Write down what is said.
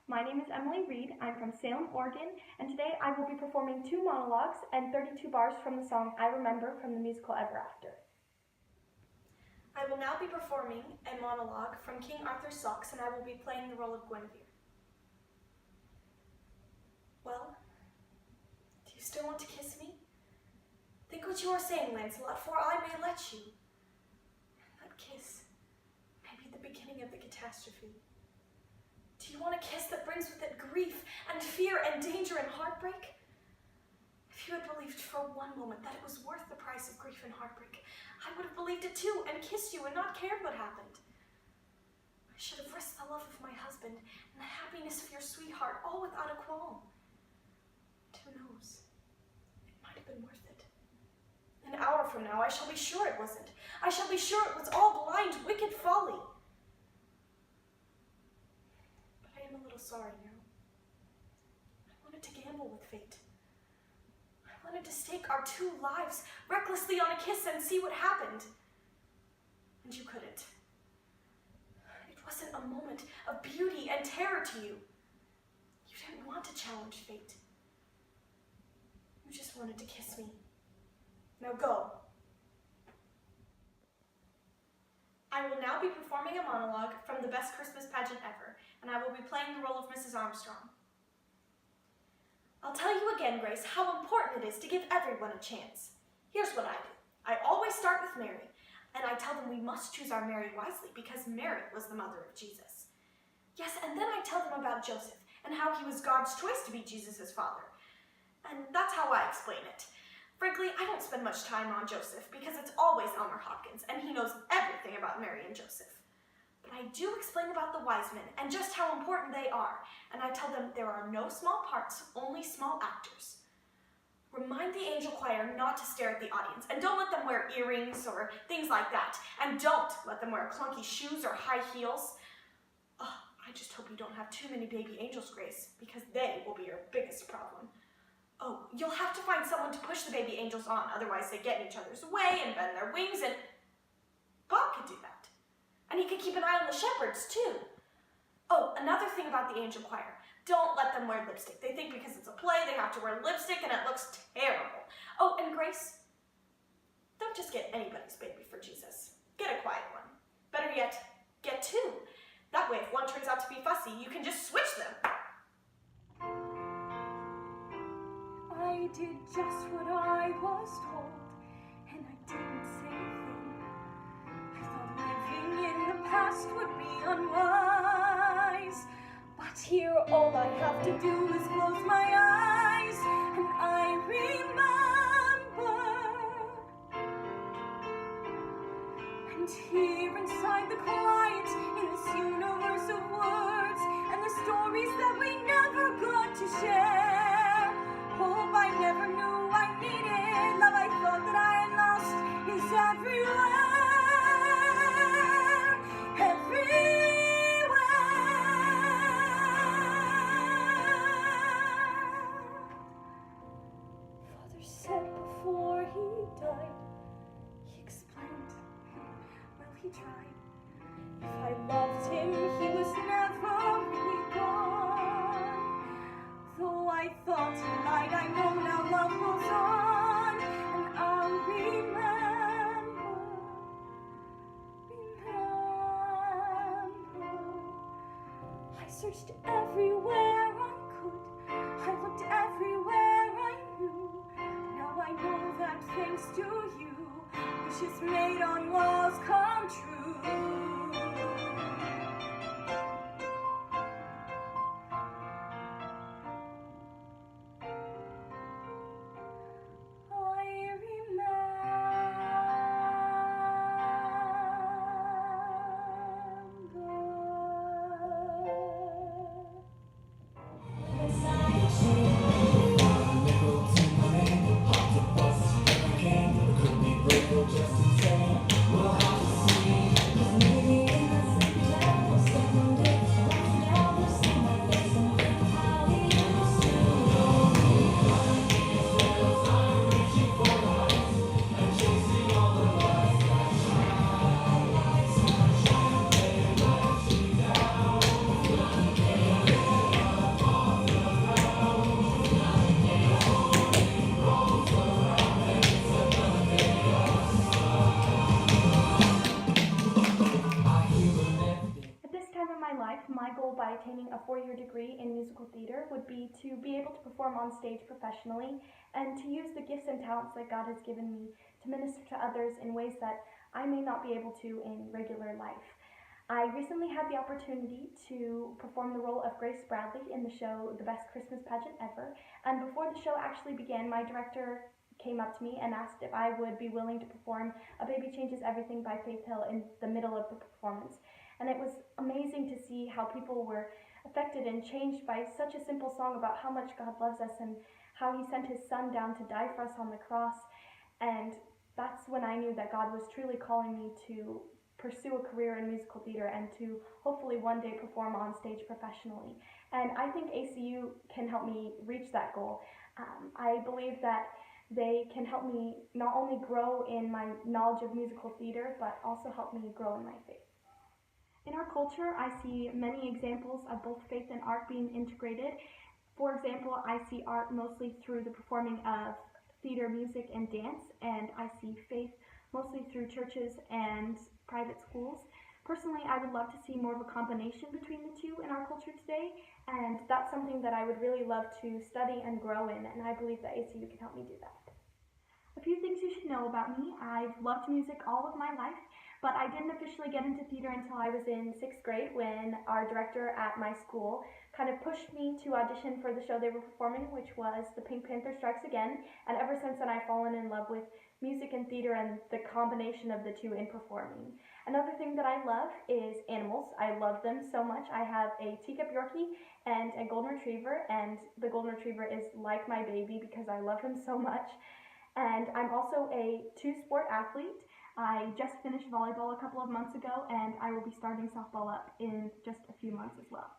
My name is Emilie Reed. I'm from Salem, Oregon, and today I will be performing 2 monologues and 32 bars from the song I Remember from the musical Ever After. I will now be performing a monologue from King Arthur's Socks, and I will be playing the role of Guinevere. Well, do you still want to kiss me? Think what you are saying, Lancelot, for I may let you. That kiss may be the beginning of the catastrophe. Do you want a kiss that brings with it grief and fear and danger and heartbreak? If you had believed for one moment that it was worth the price of grief and heartbreak, I would have believed it too and kissed you and not cared what happened. I should have risked the love of my husband and the happiness of your sweetheart, all without a qualm. And who knows? It might have been worth it. An hour from now, I shall be sure it wasn't. I shall be sure it was all blind, wicked folly. But I am a little sorry now. I wanted to gamble with fate. I wanted to stake our 2 lives recklessly on a kiss and see what happened. And you couldn't. It wasn't a moment of beauty and terror to you. You didn't want to challenge fate. You just wanted to kiss me. Now go. I will now be performing a monologue from the best Christmas pageant ever, and I will be playing the role of Mrs. Armstrong. I'll tell you again, Grace, how important it is to give everyone a chance. Here's what I do. I always start with Mary, and I tell them we must choose our Mary wisely because Mary was the mother of Jesus. Yes, and then I tell them about Joseph and how he was God's choice to be Jesus' father. And that's how I explain it. Frankly, I don't spend much time on Joseph because it's always Elmer Hopkins, and he knows everything about Mary and Joseph. But I do explain about the wise men and just how important they are, and I tell them there are no small parts, only small actors. Remind the angel choir not to stare at the audience, and don't let them wear earrings or things like that, and don't let them wear clunky shoes or high heels. Oh, I just hope you don't have too many baby angels, Grace, because they will be your biggest problem. Oh, you'll have to find someone to push the baby angels on, otherwise they get in each other's way and bend their wings, and Bob could do that. And he could keep an eye on the shepherds, too. Oh, another thing about the angel choir. Don't let them wear lipstick. They think because it's a play they have to wear lipstick and it looks terrible. Oh, and Grace, don't just get anybody's baby for Jesus. Get a quiet one. Better yet, get 2. That way, if one turns out to be fussy, you can just switch them. I did just what I was told, and I didn't say a thing. I thought living in the past would be unwise, but here all I have to do is close my eyes, and I remember. And here inside the quiet, in this universe of words, and the stories that we never got to share, hope I never knew I needed, love I thought that I had lost is everywhere, everywhere. Father said before he died, he explained, well he tried, if I loved him he was never really gone. Though I thought he lied, I know now love goes on, and I'll remember. I searched everywhere I could, I looked everywhere I knew. Now I know that thanks to you, wishes made on walls come true. Just insane. We'll have to see. life, my goal by attaining a 4-year degree in musical theater would be to be able to perform on stage professionally and to use the gifts and talents that God has given me to minister to others in ways that I may not be able to in regular life. I recently had the opportunity to perform the role of Grace Bradley in the show The Best Christmas Pageant Ever, and before the show actually began, my director came up to me and asked if I would be willing to perform A Baby Changes Everything by Faith Hill in the middle of the performance. And it was amazing to see how people were affected and changed by such a simple song about how much God loves us and how he sent his son down to die for us on the cross. And that's when I knew that God was truly calling me to pursue a career in musical theater and to hopefully one day perform on stage professionally. And I think ACU can help me reach that goal. I believe that they can help me not only grow in my knowledge of musical theater, but also help me grow in my faith. In our culture, I see many examples of both faith and art being integrated. For example, I see art mostly through the performing of theater, music, and dance, and I see faith mostly through churches and private schools. Personally, I would love to see more of a combination between the two in our culture today, and that's something that I would really love to study and grow in, and I believe that ACU can help me do that. A few things you should know about me. I've loved music all of my life, but I didn't officially get into theater until I was in 6th grade when our director at my school kind of pushed me to audition for the show they were performing, which was The Pink Panther Strikes Again, and ever since then I've fallen in love with music and theater and the combination of the two in performing. Another thing that I love is animals. I love them so much. I have a teacup Yorkie and a golden retriever, and the golden retriever is like my baby because I love him so much. And I'm also a 2-sport athlete. I just finished volleyball a couple of months ago, and I will be starting softball up in just a few months as well.